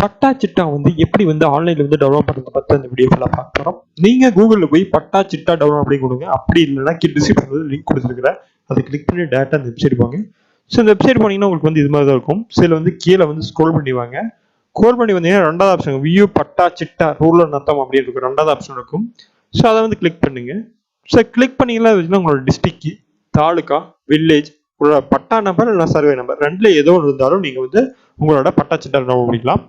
பட்டா சிட்டா வந்து எப்படி வந்து ஆன்லைன்ல வந்து டவுன்லோட் பண்றது பத்தி அந்த வீடியோ ஃபுல்லா பார்க்க போறோம். நீங்க கூகுள்ல போய் பட்டா சிட்டா டவுன்லோட் அப்படி கொடுங்க. அப்படி இல்லைன்னா டிஸ்கிரிப்ஷன்ல லிங்க் கொடுத்துருக்கிறேன். அதை கிளிக் பண்ணி டேரக்டா அந்த வெப்சைட் போங்க. ஸோ இந்த வெப்சைட் போனீங்கன்னா உங்களுக்கு வந்து இது மாதிரி தான் இருக்கும். சில வந்து கீழே வந்து ஸ்க்ரோல் பண்ணி வாங்க. ஸ்க்ரோல் பண்ணி வந்தீங்கன்னா ரெண்டாவது option view patta chitta rural Natham அப்படின்னு இருக்கும். ரெண்டாவது ஆப்ஷன் இருக்கும். ஸோ அதை வந்து கிளிக் பண்ணுங்க. ஸோ கிளிக் பண்ணீங்கன்னா உங்களோட டிஸ்ட்ரிக்ட், தாலுக்கா, வில்லேஜ், உங்களோட பட்டா நம்பர் இல்லை சர்வே நம்பர் ரெண்டுல ஏதோ ஒன்று இருந்தாலும் நீங்க வந்து உங்களோட பட்டா சிட்டா டவுன்லோட் பண்ணிக்கலாம்.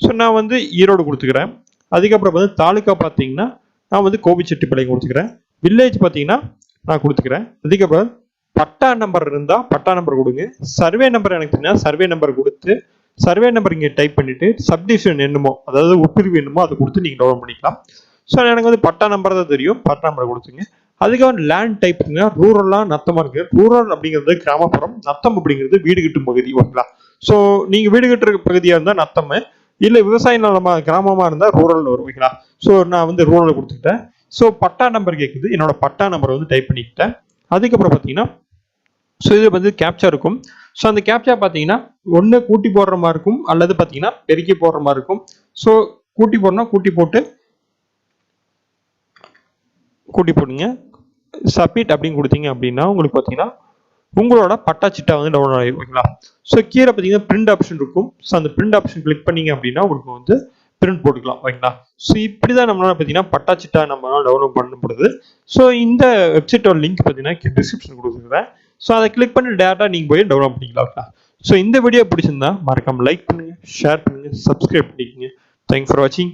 ஸோ நான் வந்து ஈரோடு கொடுத்துக்கிறேன். அதுக்கப்புறம் வந்து தாலுக்கா பார்த்தீங்கன்னா நான் வந்து கோபிச்செட்டிப்பாளையம் கொடுத்துக்கிறேன். வில்லேஜ் பார்த்தீங்கன்னா நான் கொடுத்துக்கிறேன். அதுக்கப்புறம் பட்டா நம்பர் இருந்தால் பட்டா நம்பர் கொடுங்க. சர்வே நம்பர் எனக்கு தெரிஞ்சா சர்வே நம்பர் கொடுத்து சர்வே நம்பர் இங்கே டைப் பண்ணிட்டு சப்டிவிஷன் என்னமோ அதாவது உட்பிரிவு என்னமோ அதை கொடுத்து நீங்கள் டவுன்லோட் பண்ணிக்கலாம். ஸோ எனக்கு வந்து பட்டா நம்பர் தான் தெரியும். பட்டா நம்பர் கொடுத்துங்க. அதுக்கப்புறம் லேண்ட் டைப் பண்ணுங்க. ரூரல்லாம் நத்தமா இருக்கு. ரூரல் அப்படிங்கிறது கிராமப்புறம், நத்தம் அப்படிங்கிறது வீடு கட்டும் பகுதி. ஓகேங்களா? ஸோ நீங்க வீடு கட்டுற பகுதியா இருந்தா நத்தம், இல்ல விவசாய நிலமா கிராமமா இருந்தா ரூரல் வரும். ஓகேங்களா? ஸோ நான் வந்து ரூரல் கொடுத்துக்கிட்டேன். ஸோ பட்டா நம்பர் கேட்குது. என்னோட பட்டா நம்பர் வந்து டைப் பண்ணிக்கிட்டேன். அதுக்கப்புறம் பார்த்தீங்கன்னா ஸோ இது வந்து கேப்சா இருக்கும். ஸோ அந்த கேப்சா பார்த்தீங்கன்னா ஒன்று கூட்டி போடுற மாதிரி இருக்கும், அல்லது பார்த்தீங்கன்னா பெருக்கி போடுற மாதிரி இருக்கும். ஸோ கூட்டி போடணும், கூட்டி போடுங்க. சப்மிட் அப்படின்னு கொடுத்தீங்க அப்படின்னா உங்களுக்கு பார்த்தீங்கன்னா உங்களோட பட்டா சிட்டா வந்து டவுன்லோட் ஆகிடும். ஓகேங்களா? ஸோ கீழே பார்த்தீங்கன்னா பிரிண்ட் ஆப்ஷன் இருக்கும். ஸோ அந்த பிரிண்ட் ஆப்ஷன் கிளிக் பண்ணீங்க அப்படின்னா உங்களுக்கு வந்து பிரிண்ட் போட்டுக்கலாம். ஓகேங்களா? ஸோ இப்படிதான் நம்மளால பார்த்தீங்கன்னா பட்டா சிட்டா நம்மளால டவுன்லோட் பண்ணப்படுது. ஸோ இந்த வெப்சைட்டோட லிங்க் பார்த்தீங்கன்னா டிஸ்கிரிப்ஷன் கொடுத்துருக்கேன். ஸோ அதை கிளிக் பண்ணி டேரக்டா நீங்க போய் டவுன்லோட் பண்ணிக்கலாம். ஓகேங்களா? ஸோ இந்த வீடியோ பிடிச்சிருந்தா மறக்காம லைக் பண்ணுங்க, ஷேர் பண்ணுங்க, சப்ஸ்கிரைப் பண்ணிக்கோங்க. தேங்க்ஸ் ஃபார் வாட்சிங்.